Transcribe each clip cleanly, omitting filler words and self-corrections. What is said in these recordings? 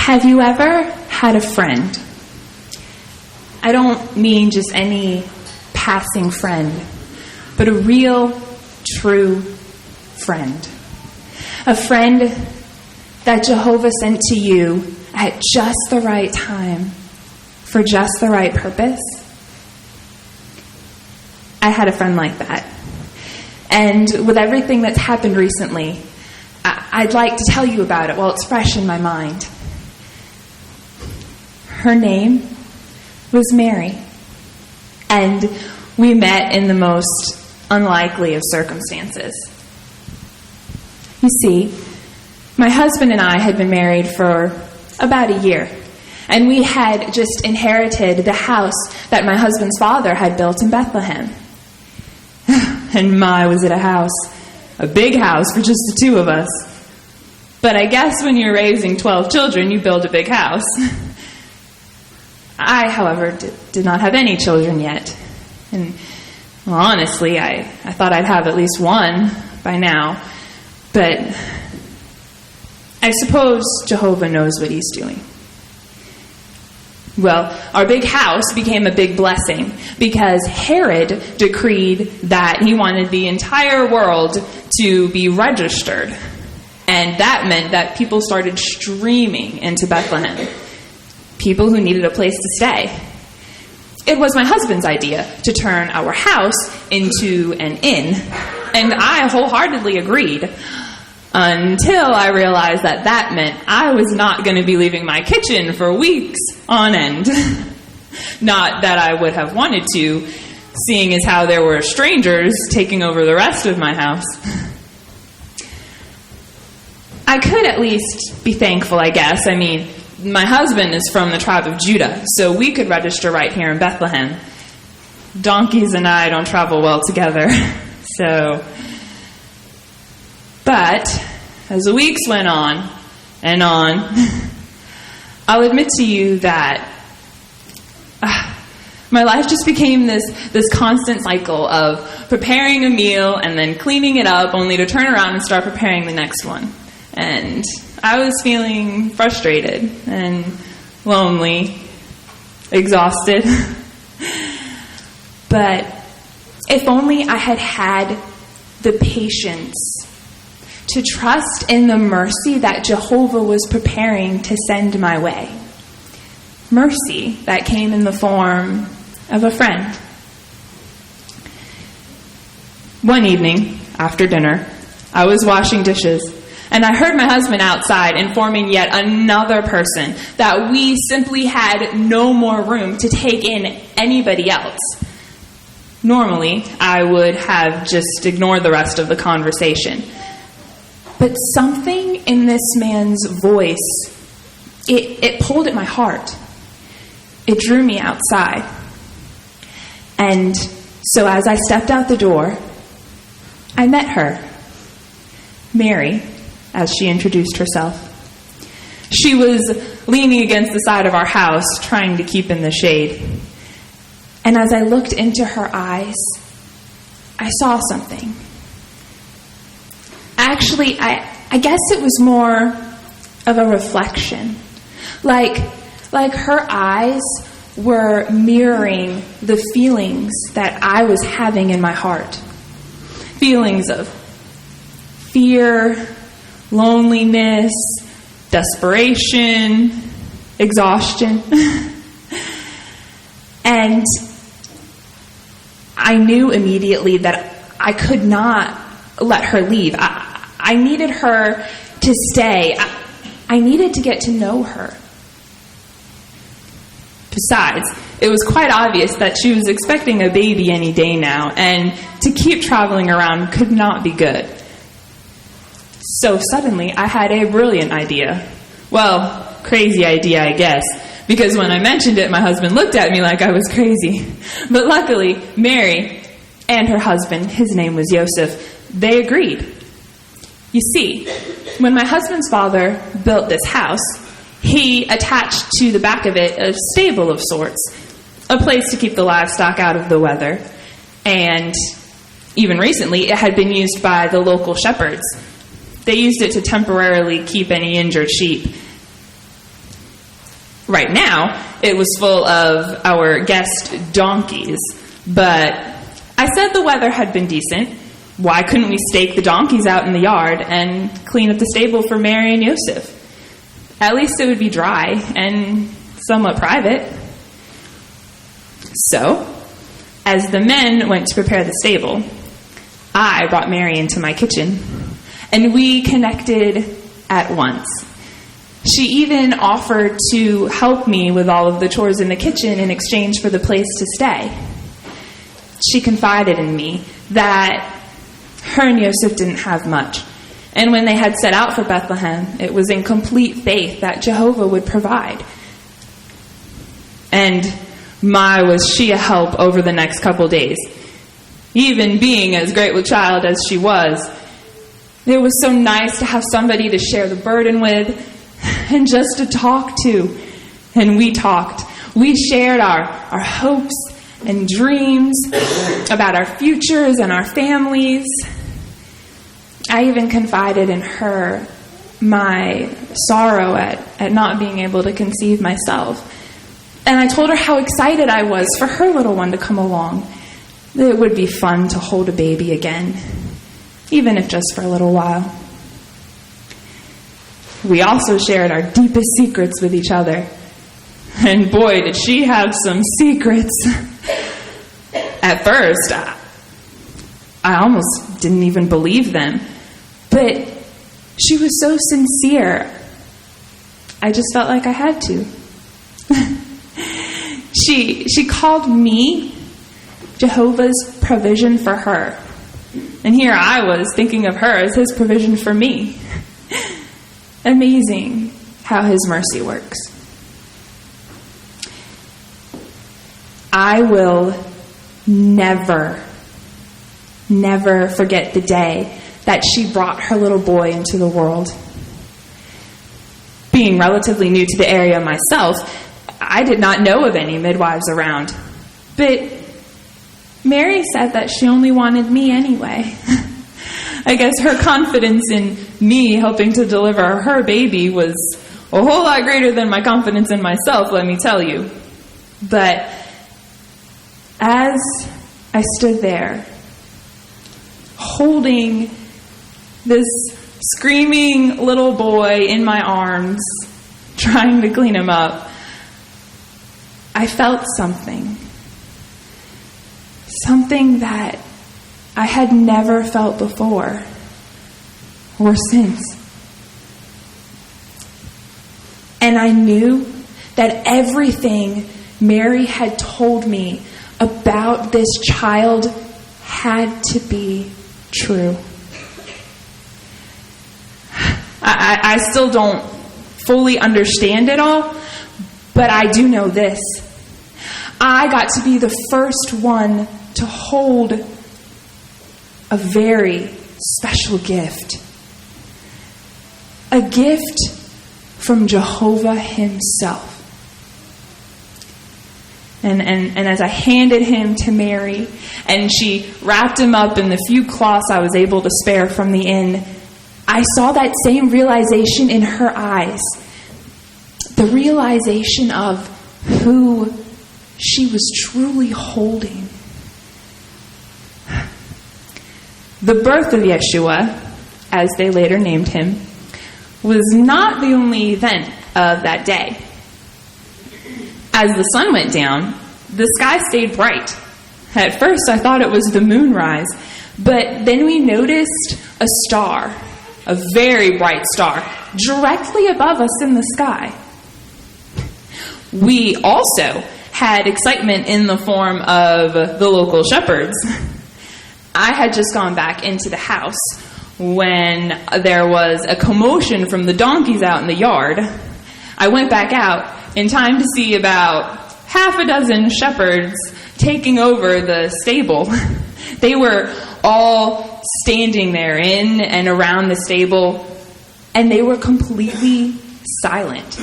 Have you ever had a friend? I don't mean just any passing friend, but a real, true friend. A friend that Jehovah sent to you at just the right time, for just the right purpose. I had a friend like that. And with everything that's happened recently, I'd like to tell you about it while it's fresh in my mind. Her name was Mary. And we met in the most unlikely of circumstances. You see, my husband and I had been married for about a year. And we had just inherited the house that my husband's father had built in Bethlehem. And my, was it a house. A big house for just the two of us. But I guess when you're raising 12 children, you build a big house. I, however, did not have any children yet. And well, honestly, I thought I'd have at least one by now. But I suppose Jehovah knows what he's doing. Well, our big house became a big blessing because Herod decreed that he wanted the entire world to be registered. And that meant that people started streaming into Bethlehem. People who needed a place to stay. It was my husband's idea to turn our house into an inn. And I wholeheartedly agreed. Until I realized that meant I was not going to be leaving my kitchen for weeks on end. Not that I would have wanted to, seeing as how there were strangers taking over the rest of my house. I could at least be thankful, I guess. I mean, my husband is from the tribe of Judah, so we could register right here in Bethlehem. Donkeys and I don't travel well together, so... But, as the weeks went on and on, I'll admit to you that my life just became this constant cycle of preparing a meal and then cleaning it up only to turn around and start preparing the next one. And I was feeling frustrated and lonely, exhausted. But if only I had had the patience to trust in the mercy that Jehovah was preparing to send my way. Mercy that came in the form of a friend. One evening, after dinner, I was washing dishes, and I heard my husband outside informing yet another person that we simply had no more room to take in anybody else. Normally, I would have just ignored the rest of the conversation. But something in this man's voice, it pulled at my heart. It drew me outside. And so as I stepped out the door, I met her, Mary, as she introduced herself. She was leaning against the side of our house, trying to keep in the shade. And as I looked into her eyes, I saw something. Actually, I guess it was more of a reflection. Like her eyes were mirroring the feelings that I was having in my heart. Feelings of fear, loneliness, desperation, exhaustion. And I knew immediately that I could not let her leave. I needed her to stay. I needed to get to know her. Besides, it was quite obvious that she was expecting a baby any day now, and to keep traveling around could not be good. So suddenly, I had a brilliant idea. Well, crazy idea, I guess, because when I mentioned it, my husband looked at me like I was crazy. But luckily, Mary and her husband, his name was Joseph, they agreed. You see, when my husband's father built this house, he attached to the back of it a stable of sorts, a place to keep the livestock out of the weather. And even recently, it had been used by the local shepherds. They used it to temporarily keep any injured sheep. Right now, it was full of our guest donkeys, but I said the weather had been decent. Why couldn't we stake the donkeys out in the yard and clean up the stable for Mary and Joseph? At least it would be dry and somewhat private. So, as the men went to prepare the stable, I brought Mary into my kitchen, and we connected at once. She even offered to help me with all of the chores in the kitchen in exchange for the place to stay. She confided in me that her and Joseph didn't have much, and when they had set out for Bethlehem, it was in complete faith that Jehovah would provide. And my, was she a help over the next couple days. Even being as great with child as she was, it was so nice to have somebody to share the burden with and just to talk to. And we talked. We shared our hopes and dreams about our futures and our families. I even confided in her my sorrow at not being able to conceive myself. And I told her how excited I was for her little one to come along. It would be fun to hold a baby again, even if just for a little while. We also shared our deepest secrets with each other. And boy, did she have some secrets. At first, I almost didn't even believe them. But she was so sincere, I just felt like I had to. She called me Jehovah's provision for her. And here I was thinking of her as his provision for me. Amazing how his mercy works. I will never forget the day that she brought her little boy into the world. Being relatively new to the area myself, I did not know of any midwives around. But Mary said that she only wanted me anyway. I guess her confidence in me helping to deliver her baby was a whole lot greater than my confidence in myself, let me tell you. But as I stood there, holding this screaming little boy in my arms, trying to clean him up, I felt something. Something that I had never felt before or since. And I knew that everything Mary had told me about this child had to be true. I still don't fully understand it all, but I do know this. I got to be the first one to hold a very special gift. A gift from Jehovah himself. And as I handed him to Mary, and she wrapped him up in the few cloths I was able to spare from the inn, I saw that same realization in her eyes. The realization of who she was truly holding. The birth of Yeshua, as they later named him, was not the only event of that day. As the sun went down, the sky stayed bright. At first, I thought it was the moonrise, but then we noticed a star, a very bright star, directly above us in the sky. We also had excitement in the form of the local shepherds. I had just gone back into the house when there was a commotion from the donkeys out in the yard. I went back out in time to see about half a dozen shepherds taking over the stable. They were all standing there in and around the stable, and they were completely silent,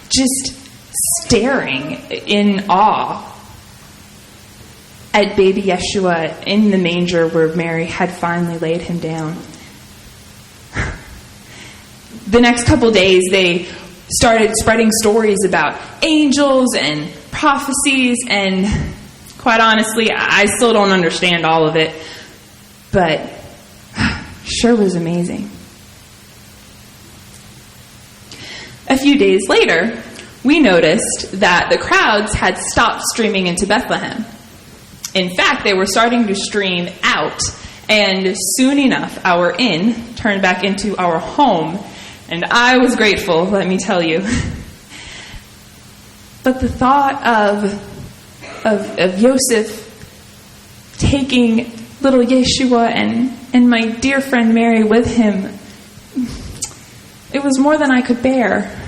just staring in awe at baby Yeshua in the manger where Mary had finally laid him down. The next couple days, they started spreading stories about angels and prophecies, and quite honestly, I still don't understand all of it, but sure was amazing. A few days later, we noticed that the crowds had stopped streaming into Bethlehem. In fact, they were starting to stream out, and soon enough, our inn turned back into our home, and I was grateful, let me tell you. But the thought of Joseph taking little Yeshua and my dear friend Mary with him, it was more than I could bear.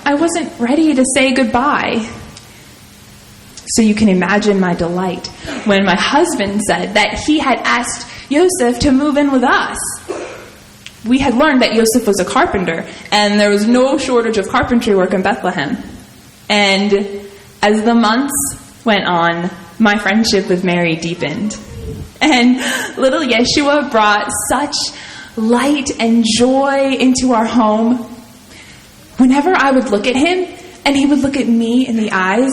I wasn't ready to say goodbye. So you can imagine my delight when my husband said that he had asked Joseph to move in with us. We had learned that Joseph was a carpenter, and there was no shortage of carpentry work in Bethlehem. And as the months went on, my friendship with Mary deepened. And little Yeshua brought such light and joy into our home. Whenever I would look at him, and he would look at me in the eyes,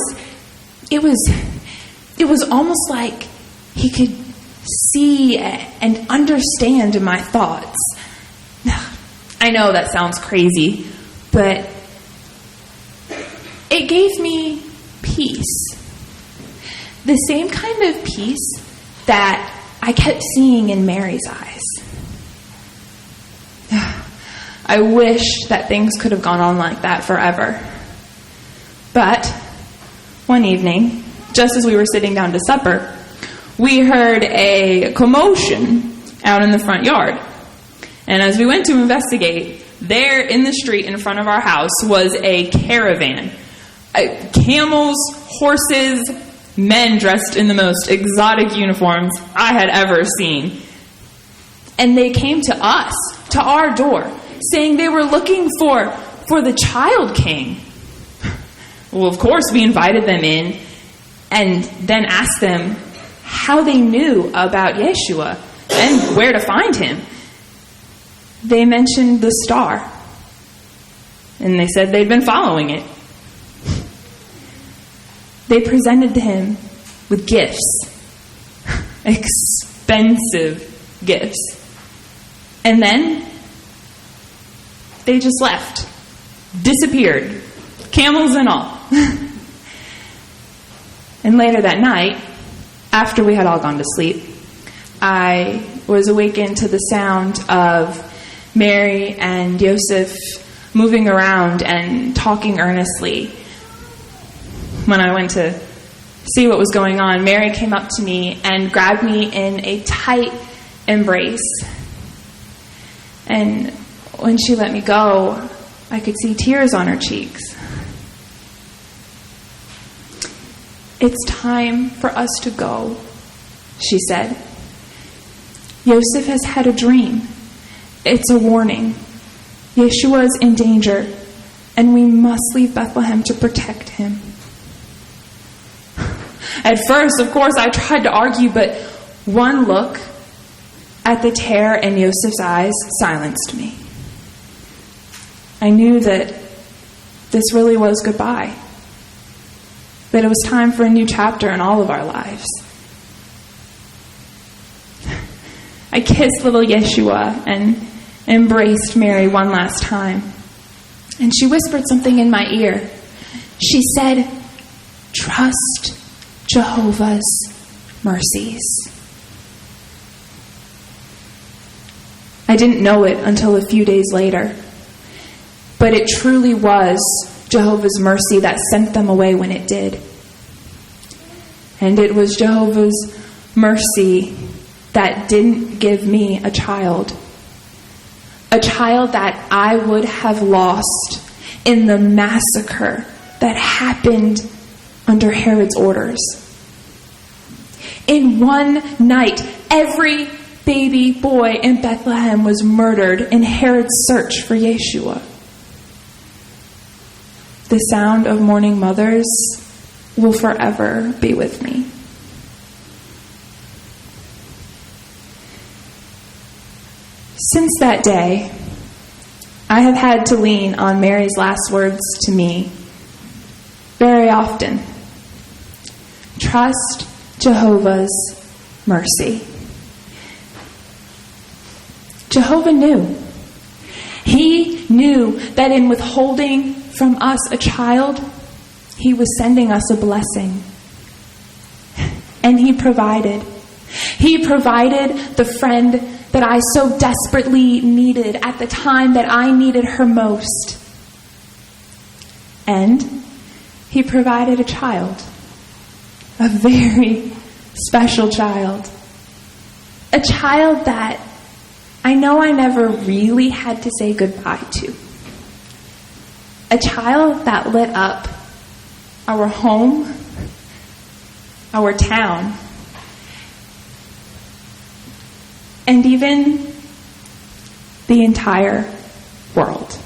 it was almost like he could see and understand my thoughts. I know that sounds crazy, but it gave me peace. The same kind of peace that I kept seeing in Mary's eyes. I wish that things could have gone on like that forever. But one evening, just as we were sitting down to supper, we heard a commotion out in the front yard. And as we went to investigate, there in the street in front of our house was a caravan. Camels, horses, men dressed in the most exotic uniforms I had ever seen. And they came to us, to our door, saying they were looking for the child king. Well, of course, we invited them in and then asked them how they knew about Yeshua and where to find him. They mentioned the star, and they said they'd been following it. They presented him with gifts, expensive gifts, and then they just left, disappeared, camels and all. And later that night, after we had all gone to sleep, I was awakened to the sound of Mary and Joseph moving around and talking earnestly. When I went to see what was going on, Mary came up to me and grabbed me in a tight embrace. And when she let me go, I could see tears on her cheeks. "It's time for us to go," she said. "Joseph has had a dream. It's a warning. Yeshua is in danger, and we must leave Bethlehem to protect him." At first, of course, I tried to argue, but one look at the terror in Joseph's eyes silenced me. I knew that this really was goodbye, that it was time for a new chapter in all of our lives. I kissed little Yeshua and embraced Mary one last time. And she whispered something in my ear. She said, "Trust Jehovah's mercies." I didn't know it until a few days later, but it truly was Jehovah's mercy that sent them away when it did. And it was Jehovah's mercy that didn't give me a child that I would have lost in the massacre that happened under Herod's orders. In one night, every baby boy in Bethlehem was murdered in Herod's search for Yeshua. The sound of mourning mothers will forever be with me. Since that day, I have had to lean on Mary's last words to me very often. Trust Jehovah's mercy. Jehovah knew. He knew that in withholding from us a child, he was sending us a blessing. And he provided. He provided the friend that I so desperately needed at the time that I needed her most. And he provided a child. A very special child. A child that I know I never really had to say goodbye to. A child that lit up our home, our town, and even the entire world.